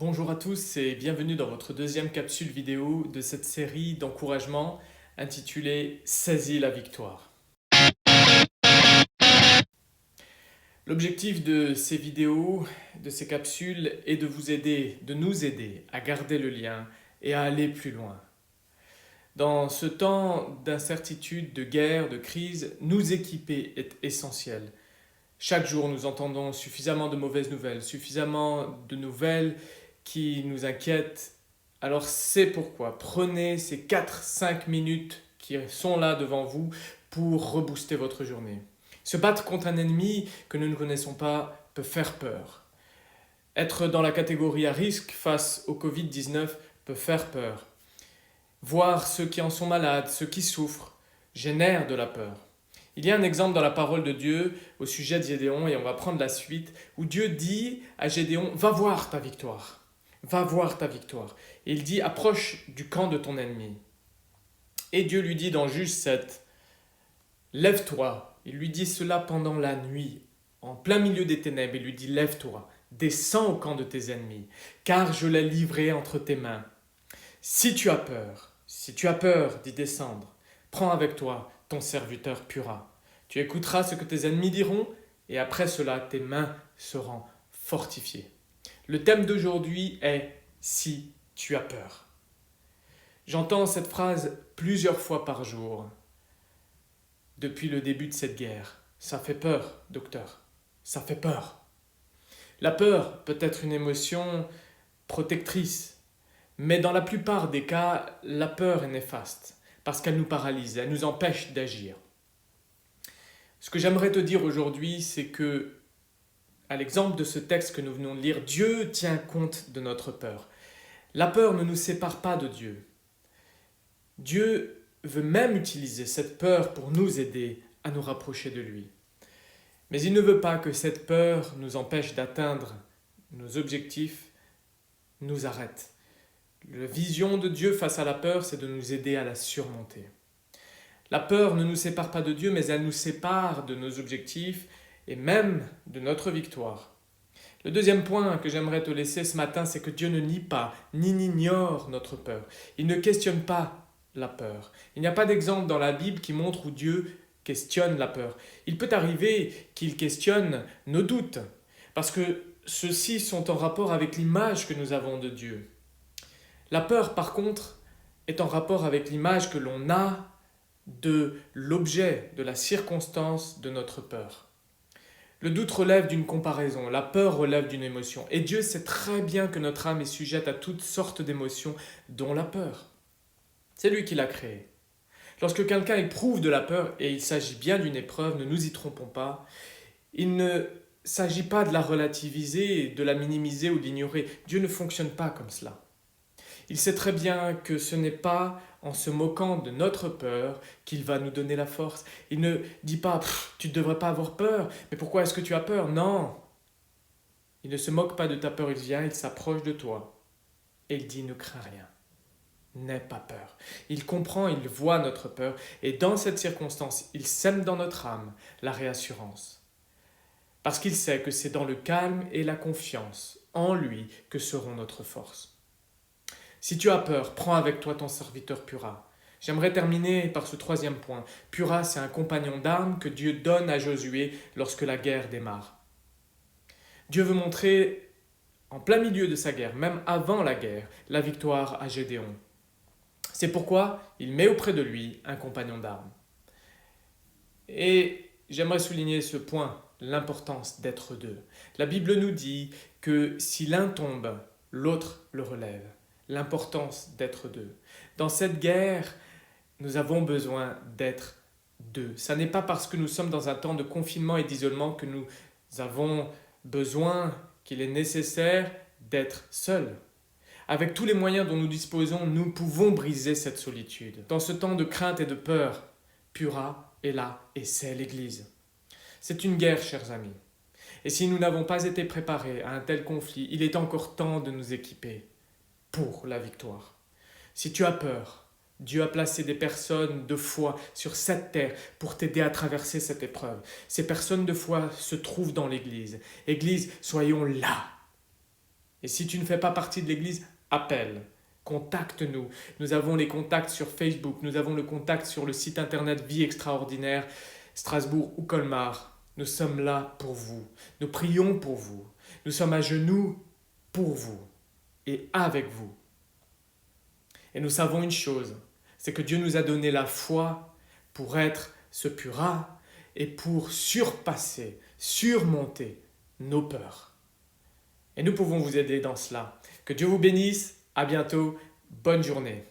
Bonjour à tous et bienvenue dans votre deuxième capsule vidéo de cette série d'encouragement intitulée Saisis la victoire. L'objectif de ces vidéos, de ces capsules, est de vous aider, de nous aider à garder le lien et à aller plus loin. Dans ce temps d'incertitude, de guerre, de crise, nous équiper est essentiel. Chaque jour, nous entendons suffisamment de mauvaises nouvelles, suffisamment de nouvelles qui nous inquiètent. Alors c'est pourquoi prenez ces 4-5 minutes qui sont là devant vous pour rebooster votre journée. Se battre contre un ennemi que nous ne connaissons pas peut faire peur. Être dans la catégorie à risque face au Covid-19 peut faire peur. Voir ceux qui en sont malades, ceux qui souffrent, génère de la peur. Il y a un exemple dans la parole de Dieu au sujet de Gédéon, et on va prendre la suite, où Dieu dit à Gédéon, va voir ta victoire, va voir ta victoire. Et il dit, approche du camp de ton ennemi. Et Dieu lui dit dans Juge 7, lève-toi. Il lui dit cela pendant la nuit, en plein milieu des ténèbres. Il lui dit, lève-toi, descends au camp de tes ennemis, car je l'ai livré entre tes mains. Si tu as peur d'y descendre, prends avec toi ton serviteur Pura. Tu écouteras ce que tes ennemis diront, et après cela, tes mains seront fortifiées. Le thème d'aujourd'hui est « Si tu as peur ». J'entends cette phrase plusieurs fois par jour depuis le début de cette guerre. Ça fait peur, docteur. Ça fait peur. La peur peut être une émotion protectrice, mais dans la plupart des cas, la peur est néfaste parce qu'elle nous paralyse, elle nous empêche d'agir. Ce que j'aimerais te dire aujourd'hui, c'est que, à l'exemple de ce texte que nous venons de lire, Dieu tient compte de notre peur. La peur ne nous sépare pas de Dieu. Dieu veut même utiliser cette peur pour nous aider à nous rapprocher de lui. Mais il ne veut pas que cette peur nous empêche d'atteindre nos objectifs, nous arrête. La vision de Dieu face à la peur, c'est de nous aider à la surmonter. La peur ne nous sépare pas de Dieu, mais elle nous sépare de nos objectifs et même de notre victoire. Le deuxième point que j'aimerais te laisser ce matin, c'est que Dieu ne nie pas ni n'ignore notre peur. Il ne questionne pas la peur. Il n'y a pas d'exemple dans la Bible qui montre où Dieu questionne la peur. Il peut arriver qu'il questionne nos doutes, parce que ceux-ci sont en rapport avec l'image que nous avons de Dieu. La peur, par contre, est en rapport avec l'image que l'on a de l'objet, de la circonstance de notre peur. Le doute relève d'une comparaison, la peur relève d'une émotion. Et Dieu sait très bien que notre âme est sujette à toutes sortes d'émotions, dont la peur. C'est lui qui l'a créée. Lorsque quelqu'un éprouve de la peur, et il s'agit bien d'une épreuve, ne nous y trompons pas, il ne s'agit pas de la relativiser, de la minimiser ou d'ignorer. Dieu ne fonctionne pas comme cela. Il sait très bien que ce n'est pas en se moquant de notre peur qu'il va nous donner la force. Il ne dit pas « tu ne devrais pas avoir peur, mais pourquoi est-ce que tu as peur ?» Non, il ne se moque pas de ta peur, il vient, il s'approche de toi et il dit « ne crains rien, n'aie pas peur ». Il comprend, il voit notre peur et dans cette circonstance, il sème dans notre âme la réassurance. Parce qu'il sait que c'est dans le calme et la confiance en lui que seront notre force. Si tu as peur, prends avec toi ton serviteur Pura. J'aimerais terminer par ce troisième point. Pura, c'est un compagnon d'armes que Dieu donne à Josué lorsque la guerre démarre. Dieu veut montrer, en plein milieu de sa guerre, même avant la guerre, la victoire à Gédéon. C'est pourquoi il met auprès de lui un compagnon d'armes. Et j'aimerais souligner ce point, l'importance d'être deux. La Bible nous dit que si l'un tombe, l'autre le relève. L'importance d'être deux. Dans cette guerre, nous avons besoin d'être deux. Ce n'est pas parce que nous sommes dans un temps de confinement et d'isolement que nous avons besoin, qu'il est nécessaire d'être seuls. Avec tous les moyens dont nous disposons, nous pouvons briser cette solitude. Dans ce temps de crainte et de peur, Pura est là et c'est l'Église. C'est une guerre, chers amis. Et si nous n'avons pas été préparés à un tel conflit, il est encore temps de nous équiper pour la victoire. Si tu as peur, Dieu a placé des personnes de foi sur cette terre pour t'aider à traverser cette épreuve. Ces personnes de foi se trouvent dans l'Église. Église, soyons là. Et si tu ne fais pas partie de l'Église, appelle, contacte-nous. Nous avons les contacts sur Facebook, nous avons le contact sur le site internet Vie Extraordinaire, Strasbourg ou Colmar. Nous sommes là pour vous. Nous prions pour vous. Nous sommes à genoux pour vous et avec vous. Et nous savons une chose, c'est que Dieu nous a donné la foi pour être ce purat et pour surpasser, surmonter nos peurs. Et nous pouvons vous aider dans cela. Que Dieu vous bénisse. À bientôt. Bonne journée.